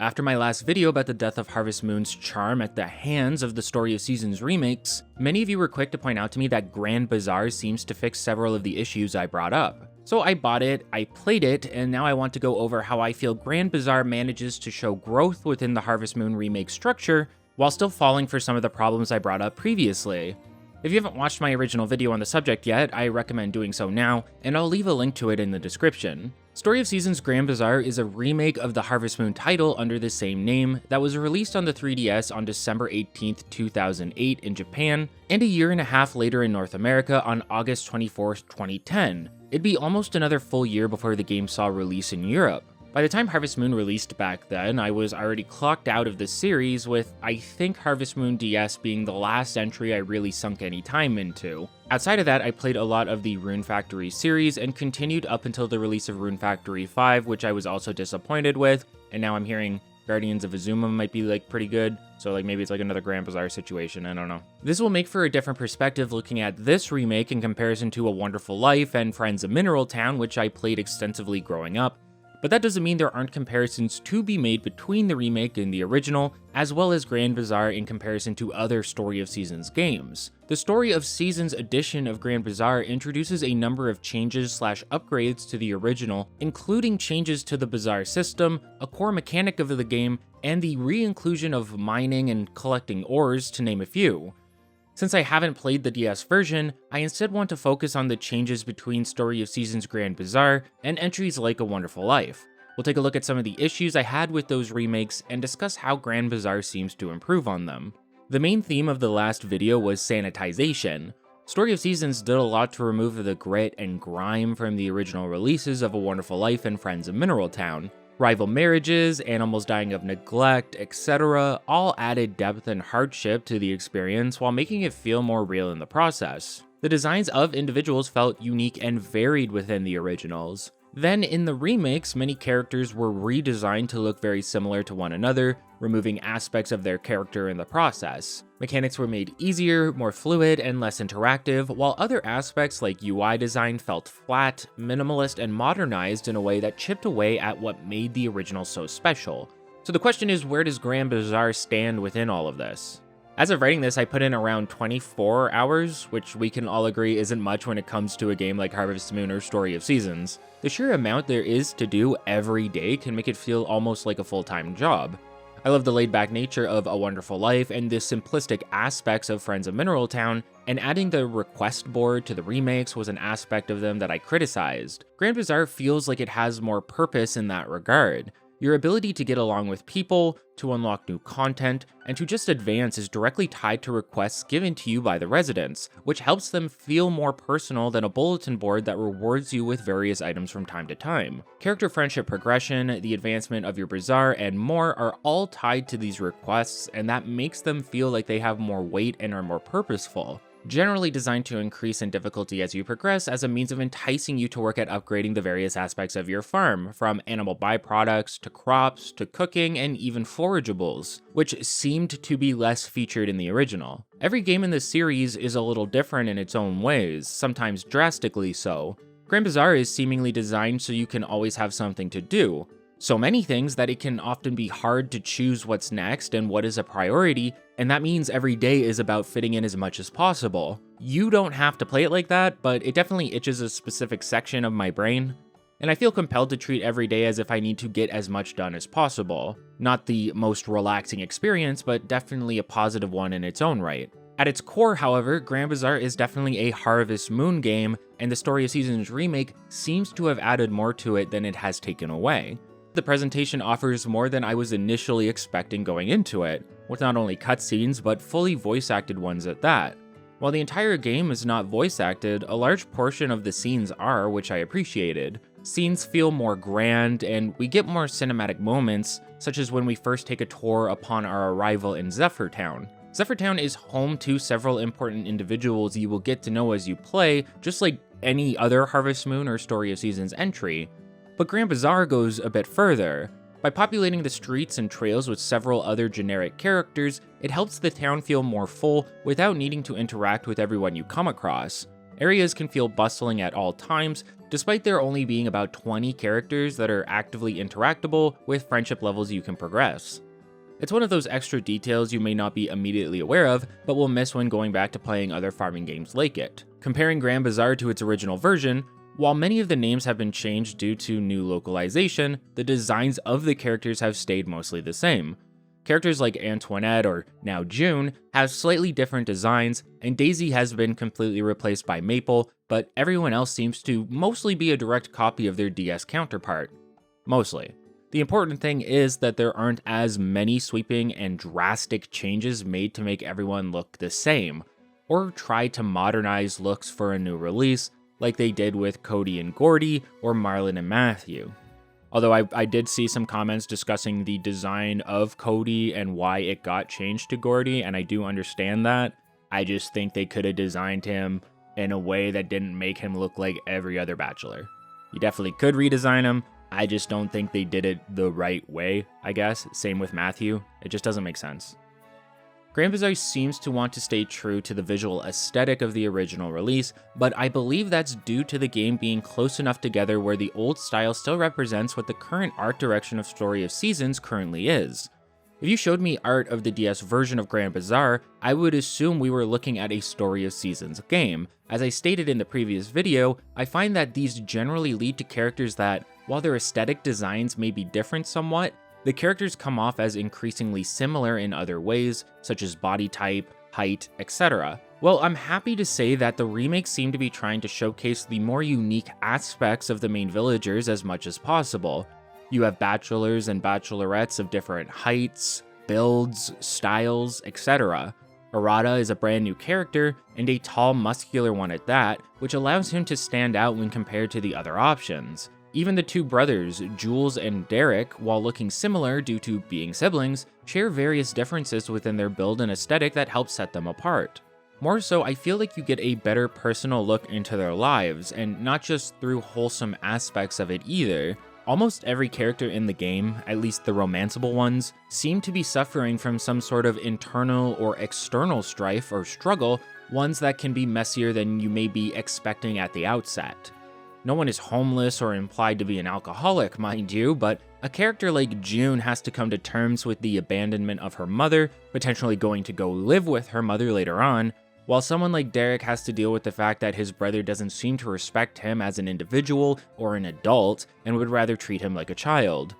After my last video about the death of Harvest Moon's charm at the hands of the Story of Seasons remakes, many of you were quick to point out to me that Grand Bazaar seems to fix several of the issues I brought up. So I bought it, I played it, and now I want to go over how I feel Grand Bazaar manages to show growth within the Harvest Moon remake structure, while still falling for some of the problems I brought up previously. If you haven't watched my original video on the subject yet, I recommend doing so now, and I'll leave a link to it in the description. Story of Seasons Grand Bazaar is a remake of the Harvest Moon title under the same name that was released on the 3DS on December 18th, 2008 in Japan, and a year and a half later in North America on August 24th, 2010. It'd be almost another full year before the game saw release in Europe. By the time Harvest Moon released back then, I was already clocked out of the series, with I think Harvest Moon DS being the last entry I really sunk any time into. Outside of that, I played a lot of the Rune Factory series and continued up until the release of Rune Factory 5, which I was also disappointed with, and now I'm hearing Guardians of Azuma might be pretty good, so maybe it's another Grand Bazaar situation, I don't know. This will make for a different perspective looking at this remake in comparison to A Wonderful Life and Friends of Mineral Town, which I played extensively growing up. But that doesn't mean there aren't comparisons to be made between the remake and the original, as well as Grand Bazaar in comparison to other Story of Seasons games. The Story of Seasons edition of Grand Bazaar introduces a number of changes/upgrades to the original, including changes to the Bazaar system, a core mechanic of the game, and the re-inclusion of mining and collecting ores, to name a few. Since I haven't played the DS version, I instead want to focus on the changes between Story of Seasons Grand Bazaar and entries like A Wonderful Life. We'll take a look at some of the issues I had with those remakes and discuss how Grand Bazaar seems to improve on them. The main theme of the last video was sanitization. Story of Seasons did a lot to remove the grit and grime from the original releases of A Wonderful Life and Friends of Mineral Town. Rival marriages, animals dying of neglect, etc. all added depth and hardship to the experience while making it feel more real in the process. The designs of individuals felt unique and varied within the originals. Then in the remakes, many characters were redesigned to look very similar to one another, removing aspects of their character in the process. Mechanics were made easier, more fluid, and less interactive, while other aspects like UI design felt flat, minimalist, and modernized in a way that chipped away at what made the original so special. So the question is, where does Grand Bazaar stand within all of this? As of writing this, I put in around 24 hours, which we can all agree isn't much when it comes to a game like Harvest Moon or Story of Seasons. The sheer amount there is to do every day can make it feel almost like a full-time job. I love the laid-back nature of A Wonderful Life and the simplistic aspects of Friends of Mineral Town, and adding the request board to the remakes was an aspect of them that I criticized. Grand Bazaar feels like it has more purpose in that regard. Your ability to get along with people, to unlock new content, and to just advance is directly tied to requests given to you by the residents, which helps them feel more personal than a bulletin board that rewards you with various items from time to time. Character friendship progression, the advancement of your bazaar, and more are all tied to these requests, and that makes them feel like they have more weight and are more purposeful. Generally designed to increase in difficulty as you progress as a means of enticing you to work at upgrading the various aspects of your farm, from animal byproducts to crops to cooking and even forageables, which seemed to be less featured in the original. Every game in this series is a little different in its own ways, sometimes drastically so. Grand Bazaar is seemingly designed so you can always have something to do. So many things that it can often be hard to choose what's next and what is a priority, and that means every day is about fitting in as much as possible. You don't have to play it like that, but it definitely itches a specific section of my brain, and I feel compelled to treat every day as if I need to get as much done as possible. Not the most relaxing experience, but definitely a positive one in its own right. At its core, however, Grand Bazaar is definitely a Harvest Moon game, and the Story of Seasons remake seems to have added more to it than it has taken away. The presentation offers more than I was initially expecting going into it, with not only cutscenes, but fully voice-acted ones at that. While the entire game is not voice-acted, a large portion of the scenes are, which I appreciated. Scenes feel more grand, and we get more cinematic moments, such as when we first take a tour upon our arrival in Zephyr Town. Zephyr Town is home to several important individuals you will get to know as you play, just like any other Harvest Moon or Story of Seasons entry. But Grand Bazaar goes a bit further. By populating the streets and trails with several other generic characters, it helps the town feel more full without needing to interact with everyone you come across. Areas can feel bustling at all times, despite there only being about 20 characters that are actively interactable with friendship levels you can progress. It's one of those extra details you may not be immediately aware of, but will miss when going back to playing other farming games like it. Comparing Grand Bazaar to its original version, while many of the names have been changed due to new localization, the designs of the characters have stayed mostly the same. Characters like Antoinette, or now June, have slightly different designs, and Daisy has been completely replaced by Maple, but everyone else seems to mostly be a direct copy of their DS counterpart. Mostly. The important thing is that there aren't as many sweeping and drastic changes made to make everyone look the same, or try to modernize looks for a new release, like they did with Cody and Gordy, or Marlon and Matthew. Although I did see some comments discussing the design of Cody and why it got changed to Gordy, and I do understand that. I just think they could have designed him in a way that didn't make him look like every other bachelor. You definitely could redesign him, I just don't think they did it the right way, I guess. Same with Matthew, it just doesn't make sense. Grand Bazaar seems to want to stay true to the visual aesthetic of the original release, but I believe that's due to the game being close enough together where the old style still represents what the current art direction of Story of Seasons currently is. If you showed me art of the DS version of Grand Bazaar, I would assume we were looking at a Story of Seasons game. As I stated in the previous video, I find that these generally lead to characters that, while their aesthetic designs may be different somewhat, the characters come off as increasingly similar in other ways, such as body type, height, etc. Well, I'm happy to say that the remake seemed to be trying to showcase the more unique aspects of the main villagers as much as possible. You have bachelors and bachelorettes of different heights, builds, styles, etc. Arata is a brand new character, and a tall, muscular one at that, which allows him to stand out when compared to the other options. Even the two brothers, Jules and Derek, while looking similar due to being siblings, share various differences within their build and aesthetic that help set them apart. More so, I feel like you get a better personal look into their lives, and not just through wholesome aspects of it either. Almost every character in the game, at least the romanceable ones, seem to be suffering from some sort of internal or external strife or struggle, ones that can be messier than you may be expecting at the outset. No one is homeless or implied to be an alcoholic, mind you, but a character like June has to come to terms with the abandonment of her mother, potentially going to go live with her mother later on, while someone like Derek has to deal with the fact that his brother doesn't seem to respect him as an individual or an adult and would rather treat him like a child.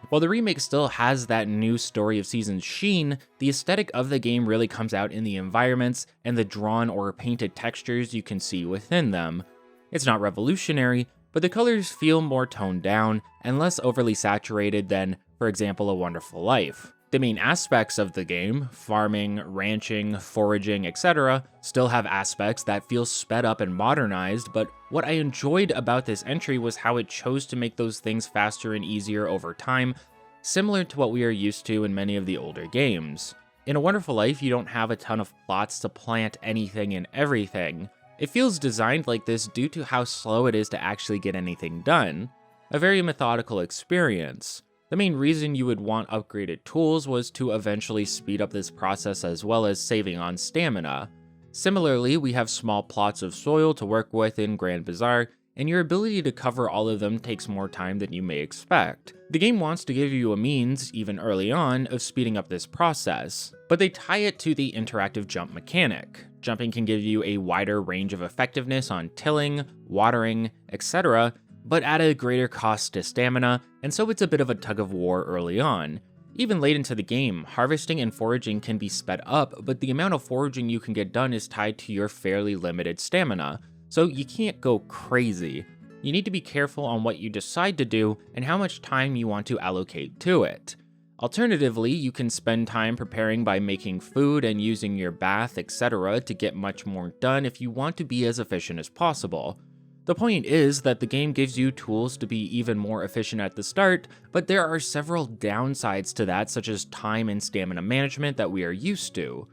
While the remake still has that new Story of Seasons sheen, the aesthetic of the game really comes out in the environments and the drawn or painted textures you can see within them. It's not revolutionary, but the colors feel more toned down and less overly saturated than, for example, A Wonderful Life. The main aspects of the game, farming, ranching, foraging, etc., still have aspects that feel sped up and modernized, but what I enjoyed about this entry was how it chose to make those things faster and easier over time, similar to what we are used to in many of the older games. In A Wonderful Life, you don't have a ton of plots to plant anything and everything. It feels designed like this due to how slow it is to actually get anything done. A very methodical experience. The main reason you would want upgraded tools was to eventually speed up this process as well as saving on stamina. Similarly, we have small plots of soil to work with in Grand Bazaar, and your ability to cover all of them takes more time than you may expect. The game wants to give you a means, even early on, of speeding up this process, but they tie it to the interactive jump mechanic. Jumping can give you a wider range of effectiveness on tilling, watering, etc., but at a greater cost to stamina, and so it's a bit of a tug of war early on. Even late into the game, harvesting and foraging can be sped up, but the amount of foraging you can get done is tied to your fairly limited stamina, so you can't go crazy. You need to be careful on what you decide to do and how much time you want to allocate to it. Alternatively, you can spend time preparing by making food and using your bath, etc. to get much more done if you want to be as efficient as possible. The point is that the game gives you tools to be even more efficient at the start, but there are several downsides to that, such as time and stamina management that we are used to.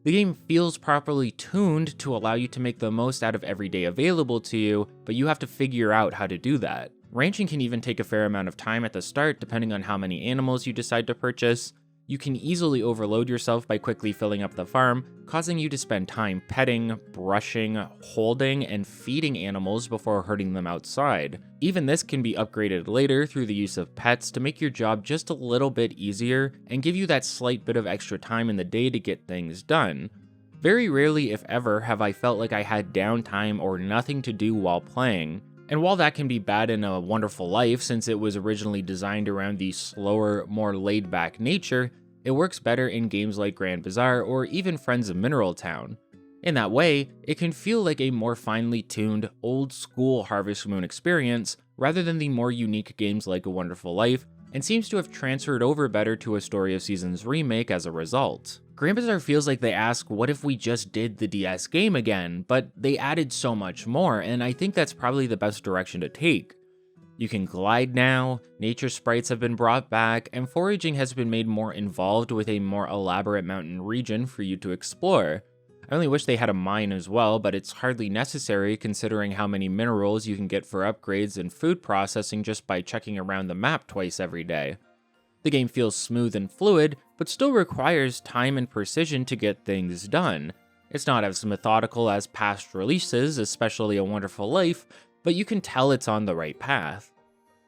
The game feels properly tuned to allow you to make the most out of every day available to you, but you have to figure out how to do that. Ranching can even take a fair amount of time at the start depending on how many animals you decide to purchase. You can easily overload yourself by quickly filling up the farm, causing you to spend time petting, brushing, holding, and feeding animals before herding them outside. Even this can be upgraded later through the use of pets to make your job just a little bit easier and give you that slight bit of extra time in the day to get things done. Very rarely, if ever, have I felt like I had downtime or nothing to do while playing. And while that can be bad in A Wonderful Life since it was originally designed around the slower, more laid-back nature, it works better in games like Grand Bazaar or even Friends of Mineral Town. In that way, it can feel like a more finely tuned, old-school Harvest Moon experience rather than the more unique games like A Wonderful Life, and seems to have transferred over better to a Story of Seasons remake as a result. Grand Bazaar feels like they ask, what if we just did the DS game again, but they added so much more, and I think that's probably the best direction to take. You can glide now, nature sprites have been brought back, and foraging has been made more involved with a more elaborate mountain region for you to explore. I only wish they had a mine as well, but it's hardly necessary considering how many minerals you can get for upgrades and food processing just by checking around the map twice every day. The game feels smooth and fluid, but still requires time and precision to get things done. It's not as methodical as past releases, especially A Wonderful Life, but you can tell it's on the right path.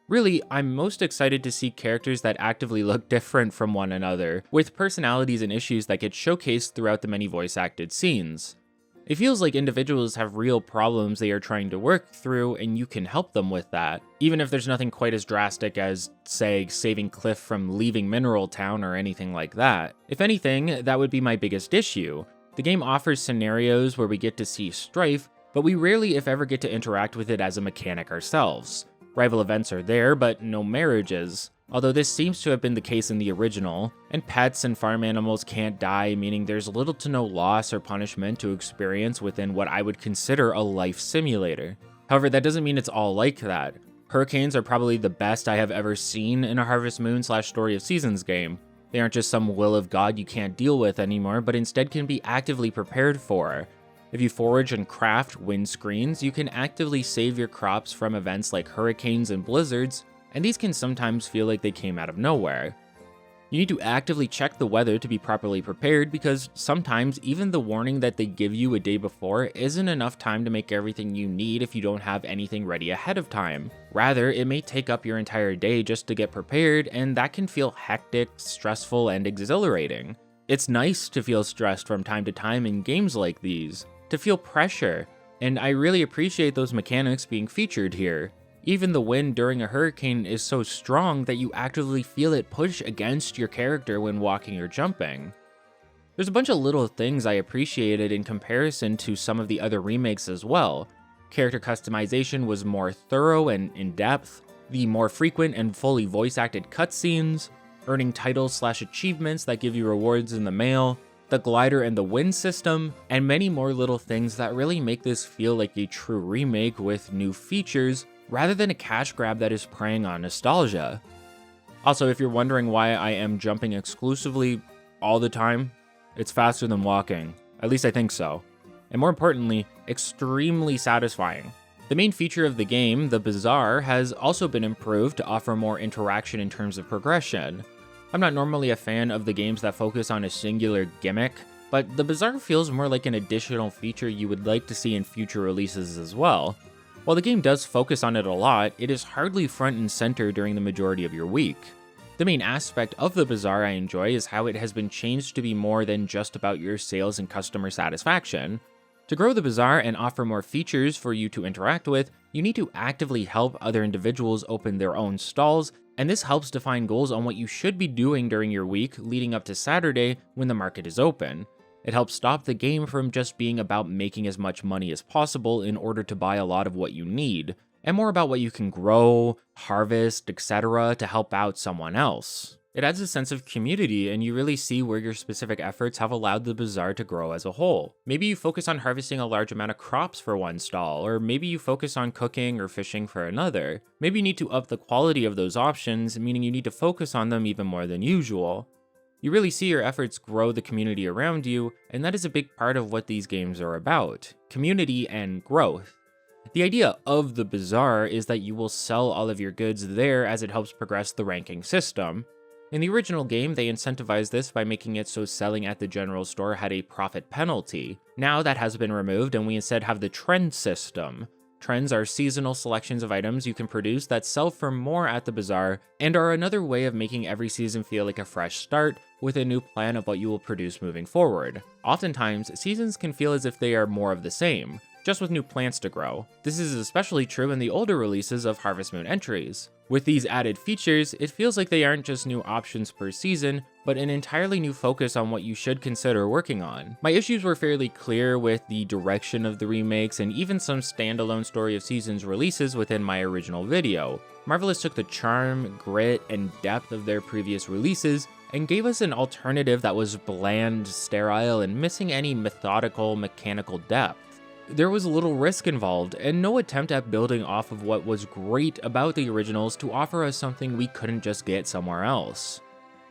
Really, I'm most excited to see characters that actively look different from one another, with personalities and issues that get showcased throughout the many voice-acted scenes. It feels like individuals have real problems they are trying to work through, and you can help them with that, even if there's nothing quite as drastic as, say, saving Cliff from leaving Mineral Town or anything like that. If anything, that would be my biggest issue. The game offers scenarios where we get to see strife, but we rarely if ever get to interact with it as a mechanic ourselves. Rival events are there, but no marriages, although this seems to have been the case in the original, and pets and farm animals can't die, meaning there's little to no loss or punishment to experience within what I would consider a life simulator. However, that doesn't mean it's all like that. Hurricanes are probably the best I have ever seen in a Harvest Moon / Story of Seasons game. They aren't just some will of God you can't deal with anymore, but instead can be actively prepared for. If you forage and craft windscreens, you can actively save your crops from events like hurricanes and blizzards, and these can sometimes feel like they came out of nowhere. You need to actively check the weather to be properly prepared because sometimes even the warning that they give you a day before isn't enough time to make everything you need if you don't have anything ready ahead of time. Rather, it may take up your entire day just to get prepared, and that can feel hectic, stressful, and exhilarating. It's nice to feel stressed from time to time in games like these, to feel pressure, and I really appreciate those mechanics being featured here. Even the wind during a hurricane is so strong that you actively feel it push against your character when walking or jumping. There's a bunch of little things I appreciated in comparison to some of the other remakes as well. Character customization was more thorough and in-depth, the more frequent and fully voice-acted cutscenes, earning titles / achievements that give you rewards in the mail, the glider and the wind system, and many more little things that really make this feel like a true remake with new features, rather than a cash grab that is preying on nostalgia. Also, if you're wondering why I am jumping exclusively all the time, it's faster than walking. At least I think so. And more importantly, extremely satisfying. The main feature of the game, the Bazaar, has also been improved to offer more interaction in terms of progression. I'm not normally a fan of the games that focus on a singular gimmick, but the Bazaar feels more like an additional feature you would like to see in future releases as well. While the game does focus on it a lot, it is hardly front and center during the majority of your week. The main aspect of the Bazaar I enjoy is how it has been changed to be more than just about your sales and customer satisfaction. To grow the Bazaar and offer more features for you to interact with, you need to actively help other individuals open their own stalls, and this helps define goals on what you should be doing during your week leading up to Saturday when the market is open. It helps stop the game from just being about making as much money as possible in order to buy a lot of what you need, and more about what you can grow, harvest, etc. to help out someone else. It adds a sense of community, and you really see where your specific efforts have allowed the Bazaar to grow as a whole. Maybe you focus on harvesting a large amount of crops for one stall, or maybe you focus on cooking or fishing for another. Maybe you need to up the quality of those options, meaning you need to focus on them even more than usual. You really see your efforts grow the community around you, and that is a big part of what these games are about: community and growth. The idea of the Bazaar is that you will sell all of your goods there as it helps progress the ranking system. In the original game, they incentivized this by making it so selling at the general store had a profit penalty. Now that has been removed, and we instead have the trend system. Trends are seasonal selections of items you can produce that sell for more at the bazaar, and are another way of making every season feel like a fresh start with a new plan of what you will produce moving forward. Oftentimes, seasons can feel as if they are more of the same, just with new plants to grow. This is especially true in the older releases of Harvest Moon entries. With these added features, it feels like they aren't just new options per season, but an entirely new focus on what you should consider working on. My issues were fairly clear with the direction of the remakes and even some standalone Story of Seasons releases within my original video. Marvelous took the charm, grit, and depth of their previous releases and gave us an alternative that was bland, sterile, and missing any methodical, mechanical depth. There was little risk involved, and no attempt at building off of what was great about the originals to offer us something we couldn't just get somewhere else.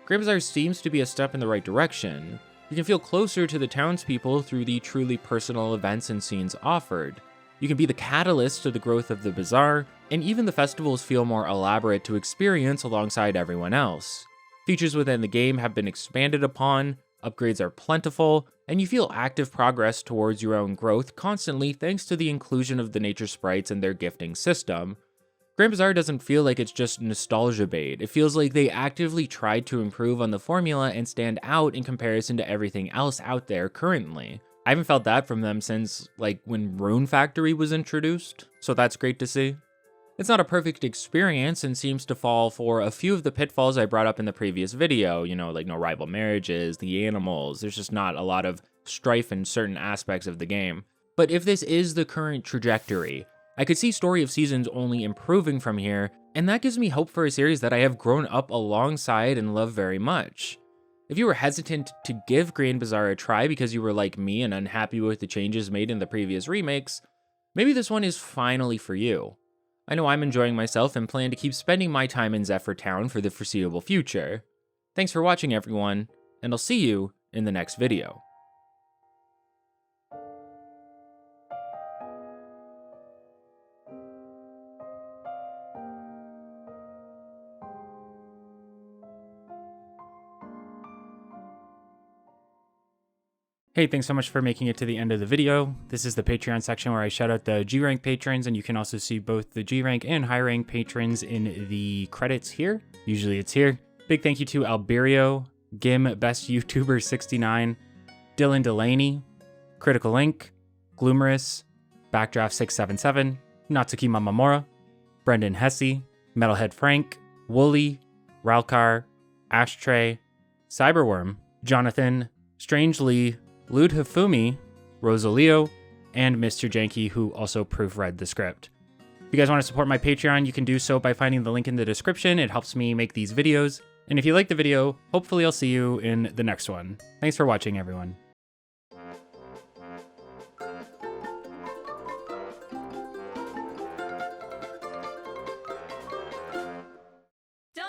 Grand Bazaar seems to be a step in the right direction. You can feel closer to the townspeople through the truly personal events and scenes offered. You can be the catalyst to the growth of the bazaar, and even the festivals feel more elaborate to experience alongside everyone else. Features within the game have been expanded upon, upgrades are plentiful, and you feel active progress towards your own growth constantly thanks to the inclusion of the nature sprites and their gifting system. Grand Bazaar doesn't feel like it's just nostalgia bait. It feels like they actively tried to improve on the formula and stand out in comparison to everything else out there currently. I haven't felt that from them since, like, when Rune Factory was introduced, so that's great to see. It's not a perfect experience and seems to fall for a few of the pitfalls I brought up in the previous video, like no rival marriages, the animals, there's just not a lot of strife in certain aspects of the game. But if this is the current trajectory, I could see Story of Seasons only improving from here, and that gives me hope for a series that I have grown up alongside and love very much. If you were hesitant to give Grand Bazaar a try because you were like me and unhappy with the changes made in the previous remakes, maybe this one is finally for you. I know I'm enjoying myself and plan to keep spending my time in Zephyr Town for the foreseeable future. Thanks for watching, everyone, and I'll see you in the next video. Hey, thanks so much for making it to the end of the video. This is the Patreon section where I shout out the G-Rank patrons, and you can also see both the G-Rank and high-rank patrons in the credits here. Usually it's here. Big thank you to Alberio, Gim Best YouTuber 69, Dylan Delaney, Critical Link, Gloomerous, Backdraft 677, Natsuki Mamamora, Brendan Hesse, Metalhead Frank, Wooly, Ralkar, Ashtray, Cyberworm, Jonathan, Strange Lee, Lud Hifumi, Rosalio, and Mr. Janky, who also proofread the script. If you guys want to support my Patreon, you can do so by finding the link in the description. It helps me make these videos. And if you like the video, hopefully I'll see you in the next one. Thanks for watching, everyone. Sure.